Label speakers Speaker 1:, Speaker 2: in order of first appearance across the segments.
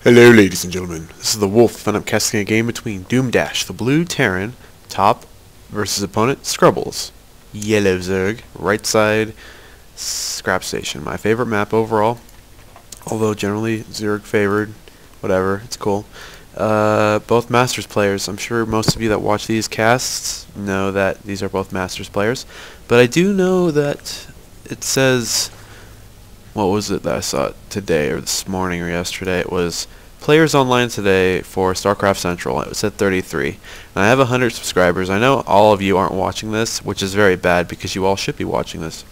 Speaker 1: Hello ladies and gentlemen, this is the Wolf, and I'm casting a game between DoomDash, the blue Terran, top, versus opponent, ScrubbleS. Yellow Zerg, right side, scrap station. My favorite map overall, although generally Zerg favored, whatever, it's cool. Both Masters players. I'm sure most of you that watch these casts know that these are both Masters players, but I do know that it says, what was it that I saw today or this morning or yesterday? It was players online today for StarCraft Central. It said 33. And I have 100 subscribers. I know all of you aren't watching this, which is very bad because you all should be watching this.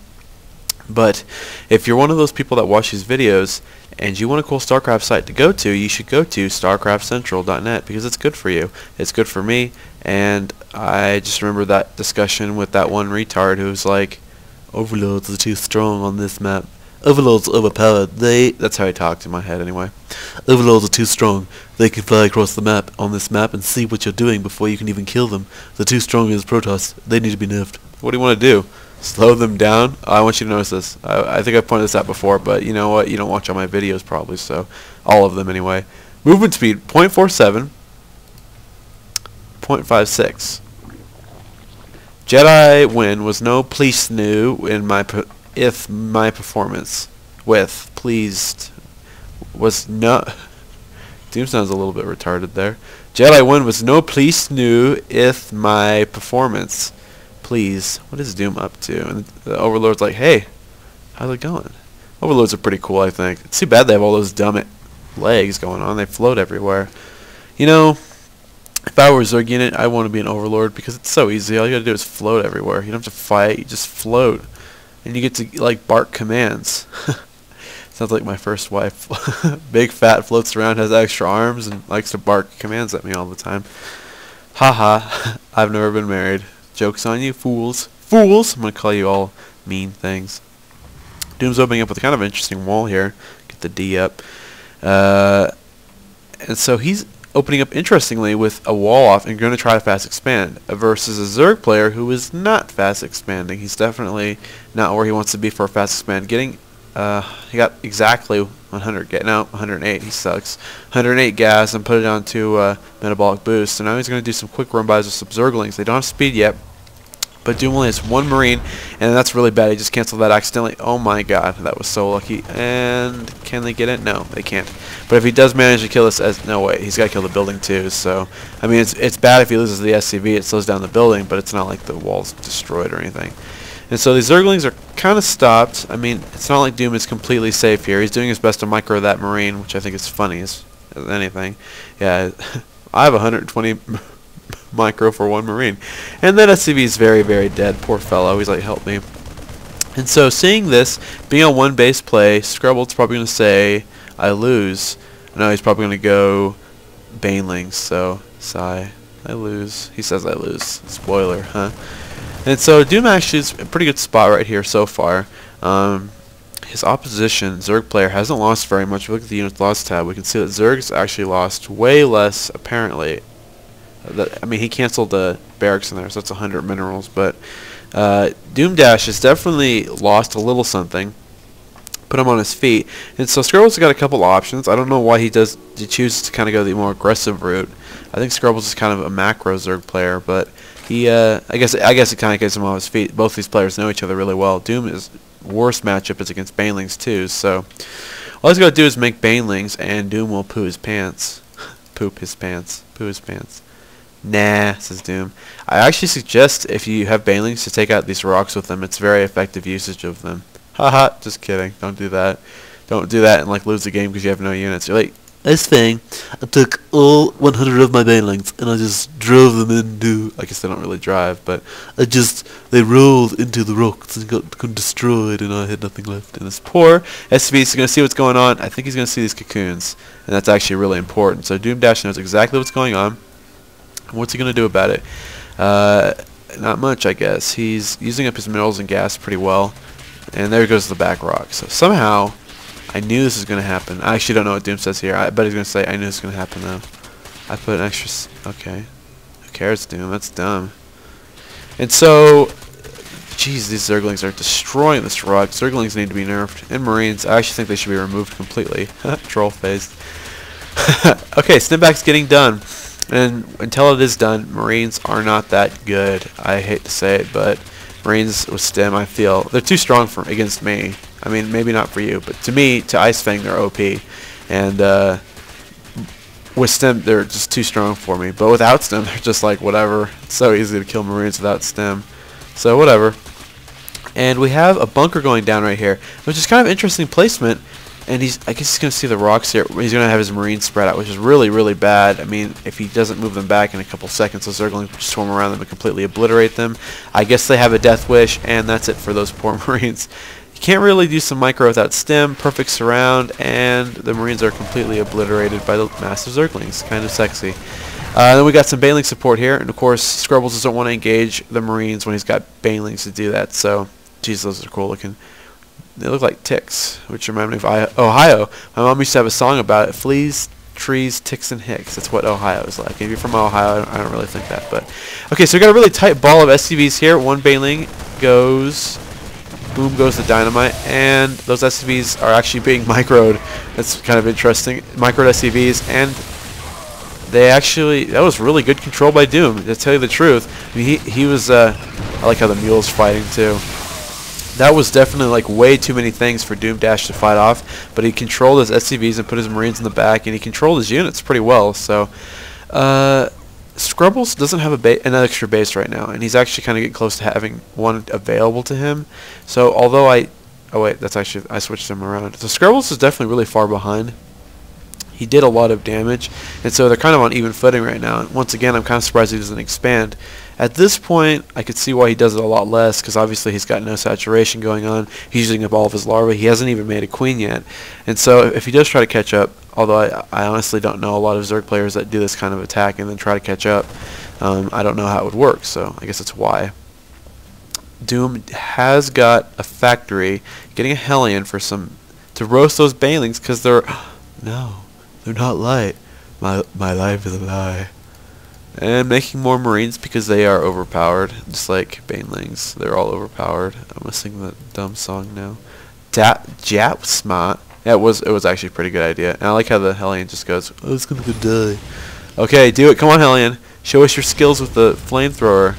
Speaker 1: But if you're one of those people that watch these videos and you want a cool StarCraft site to go to, you should go to starcraftcentral.net because it's good for you. It's good for me. And I just remember that discussion with that one retard who was like, Overlords are too strong on this map. Overlords are overpowered. That's how I talked in my head anyway. Overlords are too strong. They can fly across the map on this map and see what you're doing before you can even kill them. They're too strong as Protoss. They need to be nerfed. What do you want to do? Slow them down? I want you to notice this. I think I've pointed this out before, but you know what? You don't watch all my videos probably, so all of them anyway. Movement speed 0.47, 0.56. Jedi win was no please new in my performance with pleased was no. Doom sounds a little bit retarded there. Jedi win was no please new if my performance. Please, what is Doom up to? And the Overlord's like, hey, how's it going? Overlords are pretty cool, I think. It's too bad they have all those dumb legs going on. They float everywhere. You know, if I were a Zerg unit, I want to be an Overlord because it's so easy. All you gotta do is float everywhere. You don't have to fight. You just float. And you get to, like, bark commands. Sounds like my first wife. Big, fat, floats around, has extra arms, and likes to bark commands at me all the time. Haha, I've never been married. Joke's on you, fools. Fools! I'm going to call you all mean things. Doom's opening up with a kind of interesting wall here. Get the D up. And so he's opening up interestingly with a wall off and going to try to fast expand versus a Zerg player who is not fast expanding. He's definitely not where he wants to be for a fast expand. He got exactly 108. He sucks. 108 gas and put it on to metabolic boost. So now he's going to do some quick run bys with some Zerglings. They don't have speed yet, but Doom only has one Marine, and that's really bad. He just canceled that accidentally. Oh my god, that was so lucky. And can they get it? No, they can't. But if he does manage to kill this, no way, he's got to kill the building too. So I mean, it's bad if he loses the SCV. It slows down the building, but it's not like the wall's destroyed or anything. And so these Zerglings are kind of stopped. I mean, it's not like Doom is completely safe here. He's doing his best to micro that Marine, which I think is funny as anything. Yeah, I have 120 micro for one Marine. And then SCV is very, very dead. Poor fellow. He's like, help me. And so seeing this, being on one base play, ScrubbleS probably going to say, I lose. No, he's probably going to go Banelings. So, sigh. I lose. He says I lose. Spoiler, huh? And so Doom actually is a pretty good spot right here so far. His opposition, Zerg player, hasn't lost very much. If we look at the units lost tab, we can see that Zerg's actually lost way less, apparently. I mean, he canceled the barracks in there, so that's 100 minerals. But DoomDash has definitely lost a little something. Put him on his feet. And so ScrubbleS has got a couple options. I don't know why he chooses to kind of go the more aggressive route. I think ScrubbleS is kind of a macro Zerg player, but he, I guess it kind of gets him on his feet. Both these players know each other really well. Doom's worst matchup is against Banelings too, so all he's got to do is make Banelings, and Doom will poo his pants. Poop his pants. Poo his pants. Nah, says Doom. I actually suggest if you have Banelings to take out these rocks with them. It's very effective usage of them. Haha, just kidding. Don't do that. Don't do that and like lose the game because you have no units. You're like, this thing, I took all 100 of my Banelings and I just drove them into, I guess they don't really drive, but they rolled into the rocks and got destroyed and I had nothing left. And this poor SCV is going to see what's going on. I think he's going to see these cocoons, and that's actually really important. So DoomDash knows exactly what's going on. What's he going to do about it? Not much, I guess. He's using up his minerals and gas pretty well. And there goes the back rock. So somehow, I knew this was going to happen. I actually don't know what Doom says here. I bet he's going to say, I knew this was going to happen though. I put an extra... Okay. Who cares, Doom? That's dumb. And so, jeez, these Zerglings are destroying this rock. Zerglings need to be nerfed. And Marines, I actually think they should be removed completely. Troll-faced. Okay, Stimback's getting done. And until it is done, Marines are not that good. I hate to say it, but Marines with Stim, I feel, they're too strong for against me. I mean, maybe not for you, but to me, to Ice Fang, they're OP. And with Stim, they're just too strong for me. But without Stim, they're just like, whatever. It's so easy to kill Marines without Stim. So, whatever. And we have a bunker going down right here, which is kind of interesting placement. And I guess he's going to see the rocks here. He's going to have his Marines spread out, which is really, really bad. I mean, if he doesn't move them back in a couple seconds, those Zerglings will swarm around them and completely obliterate them. I guess they have a death wish, and that's it for those poor Marines. You can't really do some micro without Stim. Perfect surround, and the Marines are completely obliterated by the massive Zerglings. Kind of sexy. Then we got some Baneling support here, and of course, ScrubbleS doesn't want to engage the Marines when he's got Banelings to do that. So, geez, those are cool looking. They look like ticks, which remind me of Ohio. My mom used to have a song about it. Fleas, trees, ticks, and hicks. That's what Ohio is like. If you're from Ohio, I don't really think that. But okay, so we got a really tight ball of SCVs here. One Baneling goes, boom goes the dynamite, and those SCVs are actually being microed. That's kind of interesting. Microed SCVs, and they actually, that was really good control by Doom, to tell you the truth. I mean, he was, I like how the mule's fighting too. That was definitely like way too many things for DoomDash to fight off, but he controlled his SCVs and put his Marines in the back, and he controlled his units pretty well. So, ScrubbleS doesn't have an extra base right now, and he's actually kind of getting close to having one available to him. So, although oh wait, that's actually, I switched him around. So ScrubbleS is definitely really far behind. He did a lot of damage, and so they're kind of on even footing right now. And once again, I'm kind of surprised he doesn't expand. At this point, I could see why he does it a lot less, because obviously he's got no saturation going on. He's using up all of his larvae. He hasn't even made a queen yet. And so if he does try to catch up, although I honestly don't know a lot of Zerg players that do this kind of attack and then try to catch up, I don't know how it would work, so I guess that's why. Doom has got a factory, getting a Hellion for to roast those Banelings, because they're, no, they're not light. My life is a lie. And making more Marines because they are overpowered, just like Banelings. They're all overpowered. I'm gonna sing the dumb song now. Jap smart. Yeah, it was actually a pretty good idea. And I like how the Hellion just goes, oh, it's gonna go die. Okay, do it. Come on, Hellion. Show us your skills with the flamethrower.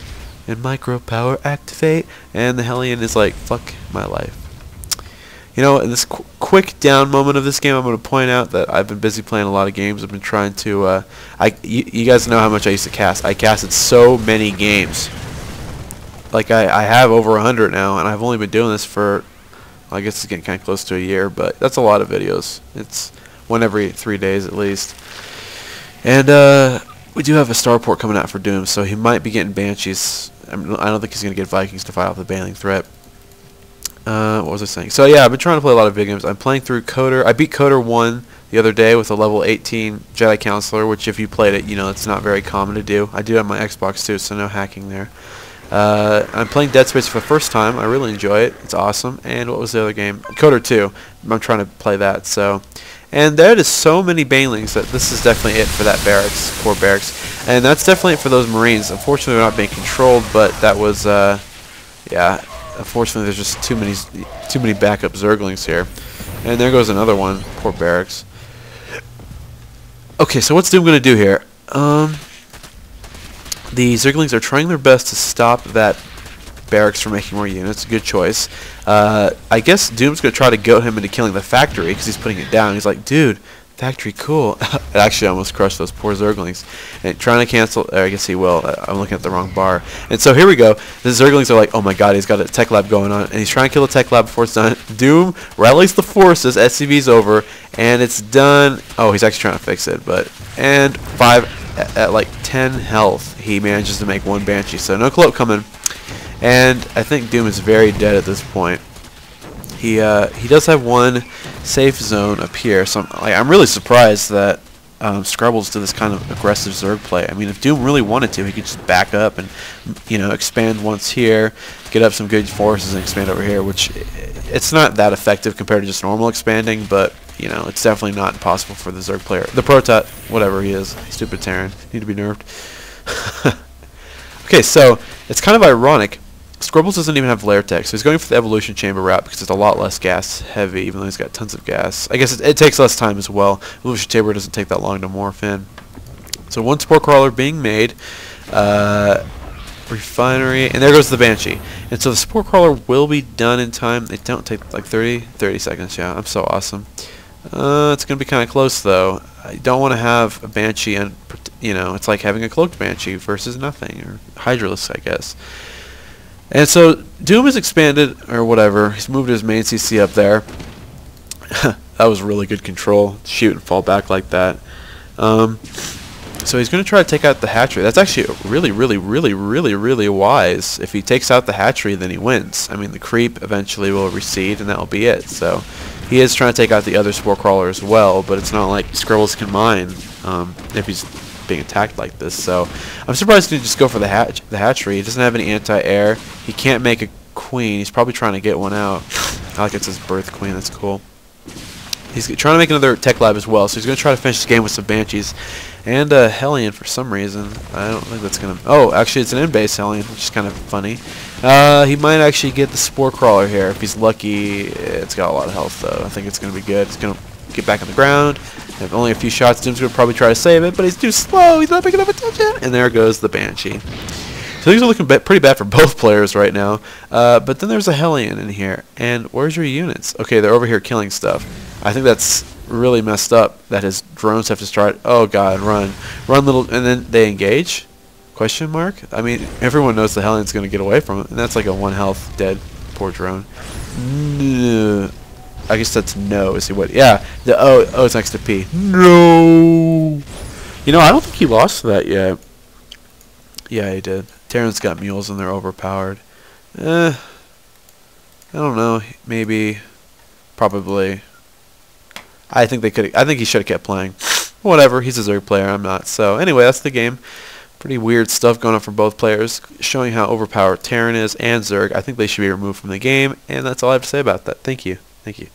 Speaker 1: And micro power activate. And the Hellion is like, fuck my life. You know, in this quick down moment of this game, I'm going to point out that I've been busy playing a lot of games. I've been trying to, you guys know how much I used to cast. I casted so many games. Like, I have over 100 now, and I've only been doing this for, well, I guess it's getting kind of close to a year, but that's a lot of videos. It's one every 3 days at least. And, we do have a starport coming out for Doom, so he might be getting Banshees. I don't think he's going to get Vikings to fight off the Baneling threat. What was I saying? So yeah, I've been trying to play a lot of video games. I'm playing through Coder. I beat Coder 1 the other day with a level 18 Jedi Counselor, which if you played it, you know it's not very common to do. I do it on my Xbox too, so no hacking there. I'm playing Dead Space for the first time. I really enjoy it. It's awesome. And what was the other game? Coder 2. I'm trying to play that. So, and there is so many Banelings that this is definitely it for that barracks, core barracks. And that's definitely it for those Marines. Unfortunately, they're not being controlled, but that was, yeah. Unfortunately, there's just too many backup Zerglings here. And there goes another one. Poor barracks. Okay, so what's Doom going to do here? The Zerglings are trying their best to stop that barracks from making more units. Good choice. I guess Doom's going to try to goat him into killing the factory because he's putting it down. He's like, dude, factory, cool. It actually almost crushed those poor Zerglings. And trying to cancel, I guess he will. I'm looking at the wrong bar. And so here we go. The Zerglings are like, oh my god, he's got a tech lab going on. And he's trying to kill the tech lab before it's done. Doom rallies the forces, SCV's over, and it's done. Oh, he's actually trying to fix it. And 5 at like 10 health, he manages to make one Banshee. So no cloak coming. And I think Doom is very dead at this point. He does have one safe zone up here, so I'm really surprised that ScrubbleS did this kind of aggressive Zerg play. I mean, if Doom really wanted to, he could just back up and, you know, expand once here, get up some good forces and expand over here, which it's not that effective compared to just normal expanding, but, you know, it's definitely not impossible for the Zerg player. The Protot, whatever he is, stupid Terran, need to be nerfed. Okay, so it's kind of ironic. ScrubbleS doesn't even have lair tech, so he's going for the evolution chamber route because it's a lot less gas heavy, even though he's got tons of gas. I guess it takes less time as well. Evolution chamber doesn't take that long to morph in. So one spore crawler being made. Refinery, and there goes the Banshee. And so the spore crawler will be done in time. They don't take like 30 seconds. Yeah, I'm so awesome. It's gonna be kind of close though. I don't want to have a Banshee, and you know, it's like having a cloaked Banshee versus nothing, or Hydralisk, I guess. And so Doom is expanded or whatever. He's moved his main CC up there. That was really good control. Shoot and fall back like that. So he's going to try to take out the hatchery. That's actually really wise. If he takes out the hatchery, then he wins. I mean, the creep eventually will recede, and that will be it. So he is trying to take out the other spore crawler as well, but it's not like ScrubbleS can mine if he's being attacked like this. So I'm surprised he didn't just go for the hatchery. He doesn't have any anti-air. He can't make a queen. He's probably trying to get one out. I like it's his birth queen. That's cool. He's trying to make another tech lab as well, so he's going to try to finish this game with some Banshees. And a Hellion for some reason. I don't think that's going to... Oh, actually it's an in-base Hellion, which is kind of funny. He might actually get the Spore Crawler here. If he's lucky, it's got a lot of health, though. I think it's going to be good. It's going to get back on the ground. If only a few shots, Doom's going to probably try to save it, but he's too slow. He's not picking up attention. And there goes the Banshee. So things are looking pretty bad for both players right now. But then there's a Hellion in here. And where's your units? Okay, they're over here killing stuff. I think that's really messed up that his drones have to start. Oh god, run little, and then they engage? Question mark? I mean, everyone knows the Hellion's going to get away from it, and that's like a 1 health dead poor drone. No. I guess that's no. Is he what? Yeah. The O is next to P. No. You know, I don't think he lost to that yet. Yeah, he did. Terran's got mules and they're overpowered. I don't know. Maybe. Probably. I think he should have kept playing. Whatever, he's a Zerg player, I'm not. So anyway, that's the game. Pretty weird stuff going on for both players, showing how overpowered Terran is and Zerg. I think they should be removed from the game, and that's all I have to say about that. Thank you. Thank you.